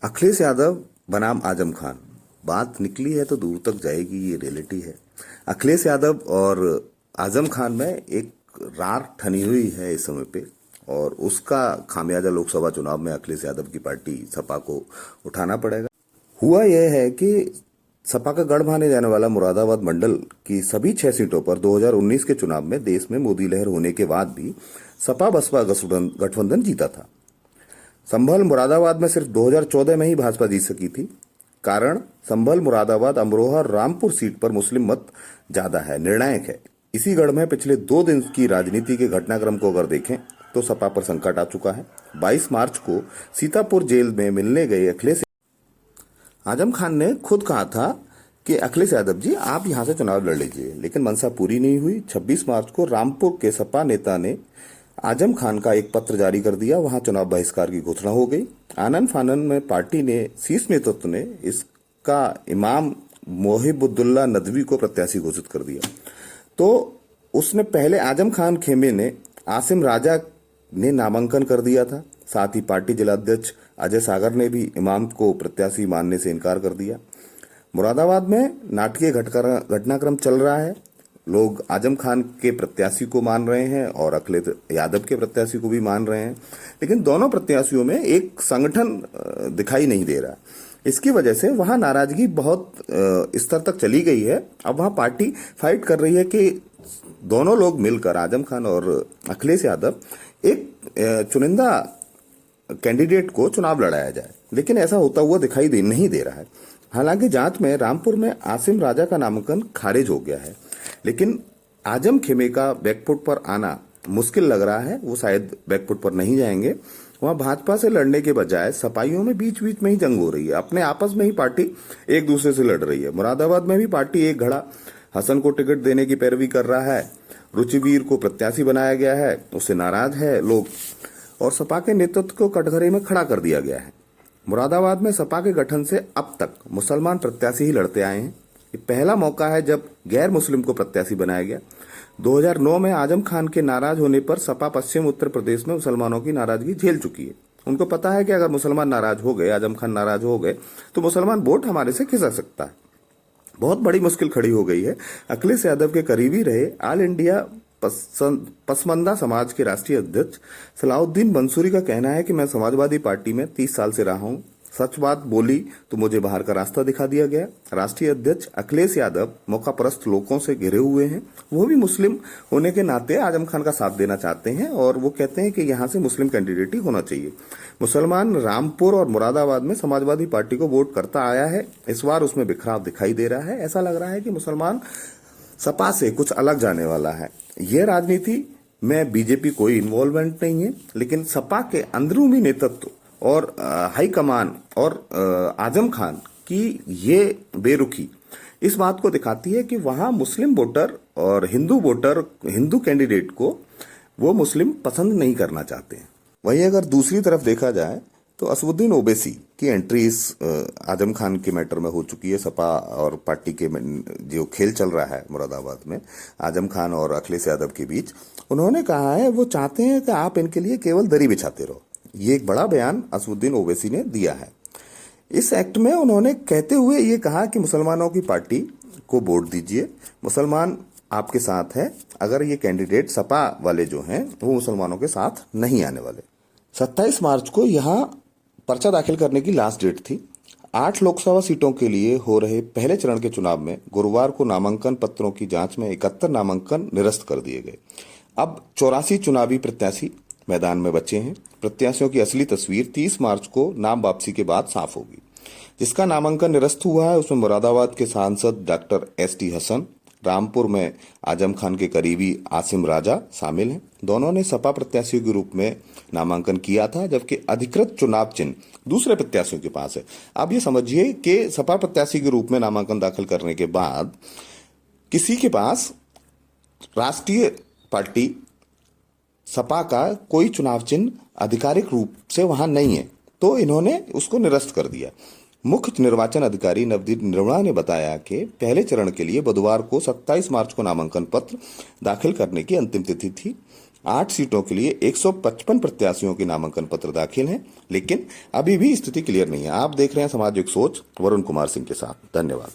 अखिलेश यादव बनाम आजम खान, बात निकली है तो दूर तक जाएगी, ये रियलिटी है। अखिलेश यादव और आजम खान में एक रार ठनी हुई है इस समय पे, और उसका खामियाजा लोकसभा चुनाव में अखिलेश यादव की पार्टी सपा को उठाना पड़ेगा। हुआ यह है कि सपा का गढ़ माने जाने वाला मुरादाबाद मंडल की सभी 6 सीटों पर 2019 के चुनाव में देश में मोदी लहर होने के बाद भी सपा बसपा गठबंधन जीता था। संभल मुरादाबाद में सिर्फ 2014 में ही भाजपा जीत सकी थी। कारण संभल मुरादाबाद अमरोहा और रामपुर सीट पर मुस्लिम मत ज्यादा है, निर्णायक है। इसी गढ़ में पिछले 2 दिन की राजनीति के घटनाक्रम को अगर देखें तो सपा पर संकट आ चुका है। 22 मार्च को सीतापुर जेल में मिलने गए अखिलेश आजम खान ने खुद कहा था कि अखिलेश यादव जी आप यहां से चुनाव लड़ लीजिए, लेकिन मंशा पूरी नहीं हुई। 26 मार्च को रामपुर के सपा नेता ने आजम खान का एक पत्र जारी कर दिया, वहां चुनाव बहिष्कार की घोषणा हो गई। आनन फानन में पार्टी ने शीर्ष नेतृत्व ने इसका इमाम मोहिबुद्दुल्ला नदवी को प्रत्याशी घोषित कर दिया। तो उसने पहले आजम खान खेमे ने आसिम राजा ने नामांकन कर दिया था। साथ ही पार्टी जिला अध्यक्ष अजय सागर ने भी इमाम को प्रत्याशी मानने से इनकार कर दिया। मुरादाबाद में नाटकीय घटनाक्रम चल रहा है। लोग आजम खान के प्रत्याशी को मान रहे हैं और अखिलेश यादव के प्रत्याशी को भी मान रहे हैं, लेकिन दोनों प्रत्याशियों में एक संगठन दिखाई नहीं दे रहा। इसकी वजह से वहां नाराजगी बहुत स्तर तक चली गई है। अब वहां पार्टी फाइट कर रही है कि दोनों लोग मिलकर आजम खान और अखिलेश यादव एक चुनिंदा कैंडिडेट को चुनाव लड़ाया जाए, लेकिन ऐसा होता हुआ दिखाई नहीं दे रहा है। हालांकि जांच में रामपुर में आसिम राजा का नामांकन खारिज हो गया है, लेकिन आजम खेमे का बैकफुट पर आना मुश्किल लग रहा है। वो शायद बैकफुट पर नहीं जाएंगे। वहां भाजपा से लड़ने के बजाय सपाइयों में बीच बीच में ही जंग हो रही है। अपने आपस में ही पार्टी एक दूसरे से लड़ रही है। मुरादाबाद में भी पार्टी एक घड़ा हसन को टिकट देने की पैरवी कर रहा है। रुचिवीर को प्रत्याशी बनाया गया है, उससे नाराज है लोग, और सपा के नेतृत्व को कटघरे में खड़ा कर दिया गया है। मुरादाबाद में सपा के गठन से अब तक मुसलमान प्रत्याशी ही लड़ते आए हैं। ये पहला मौका है जब गैर मुस्लिम को प्रत्याशी बनाया गया। 2009 में आजम खान के नाराज होने पर सपा पश्चिम उत्तर प्रदेश में मुसलमानों की नाराजगी झेल चुकी है। उनको पता है कि अगर मुसलमान नाराज हो गए, आजम खान नाराज हो गए, तो मुसलमान वोट हमारे से खिसक सकता है। बहुत बड़ी मुश्किल खड़ी हो गई है। अखिलेश यादव के करीबी रहे ऑल इंडिया पसमंदा समाज के राष्ट्रीय अध्यक्ष सलाउद्दीन मंसूरी का कहना है कि मैं समाजवादी पार्टी में 30 साल से रहा हूं। सच बात बोली तो मुझे बाहर का रास्ता दिखा दिया गया। राष्ट्रीय अध्यक्ष अखिलेश यादव मौकापरस्त लोगों से घिरे हुए हैं। वो भी मुस्लिम होने के नाते आजम खान का साथ देना चाहते हैं और वो कहते हैं कि यहां से मुस्लिम कैंडिडेट ही होना चाहिए। मुसलमान रामपुर और मुरादाबाद में समाजवादी पार्टी को वोट करता आया है। इस बार उसमें बिखराव दिखाई दे रहा है। ऐसा लग रहा है कि मुसलमान सपा से कुछ अलग जाने वाला है। यह राजनीति में बीजेपी कोई इन्वॉल्वमेंट नहीं है, लेकिन सपा के अंदरूनी नेतृत्व और हाईकमान और आजम खान की ये बेरुखी इस बात को दिखाती है कि वहां मुस्लिम वोटर और हिंदू कैंडिडेट को वो मुस्लिम पसंद नहीं करना चाहते हैं। वहीं अगर दूसरी तरफ देखा जाए तो असदुद्दीन ओवैसी की एंट्री इस आजम खान के मैटर में हो चुकी है। सपा और पार्टी के जो खेल चल रहा है मुरादाबाद में आजम खान और अखिलेश यादव के बीच, उन्होंने कहा है वो चाहते हैं कि आप इनके लिए केवल दरी बिछाते रहो। ये एक बड़ा बयान असदुद्दीन ओवैसी ने दिया है। इस एक्ट में उन्होंने कहते हुए ये कहा कि मुसलमानों की पार्टी को वोट दीजिए, मुसलमान आपके साथ है। अगर ये कैंडिडेट सपा वाले जो हैं वो मुसलमानों के साथ नहीं आने वाले। 27 मार्च को यहाँ पर्चा दाखिल करने की लास्ट डेट थी। 8 लोकसभा सीटों के लिए हो रहे पहले चरण के चुनाव में गुरुवार को नामांकन पत्रों की जांच में 71 नामांकन निरस्त कर दिए गए। अब 84 चुनावी प्रत्याशी मैदान में बचे हैं। प्रत्याशियों की असली तस्वीर 30 मार्च को नाम वापसी के बाद साफ होगी। जिसका नामांकन निरस्त हुआ है उसमें मुरादाबाद के सांसद डॉक्टर एसटी हसन, रामपुर में आजम खान के करीबी आसिम राजा शामिल हैं। दोनों ने सपा प्रत्याशियों के रूप में नामांकन किया था, जबकि अधिकृत चुनाव चिन्ह दूसरे प्रत्याशियों के पास है। अब ये समझिए कि सपा प्रत्याशी के रूप में नामांकन दाखिल करने के बाद किसी के पास राष्ट्रीय पार्टी सपा का कोई चुनाव चिन्ह आधिकारिक रूप से वहां नहीं है, तो इन्होंने उसको निरस्त कर दिया। मुख्य निर्वाचन अधिकारी नवदीप निर्मला ने बताया कि पहले चरण के लिए बुधवार को 27 मार्च को नामांकन पत्र दाखिल करने की अंतिम तिथि थी। 8 सीटों के लिए 155 प्रत्याशियों के नामांकन पत्र दाखिल हैं, लेकिन अभी भी स्थिति क्लियर नहीं है। आप देख रहे हैं सामाजिक सोच वरुण कुमार सिंह के साथ। धन्यवाद।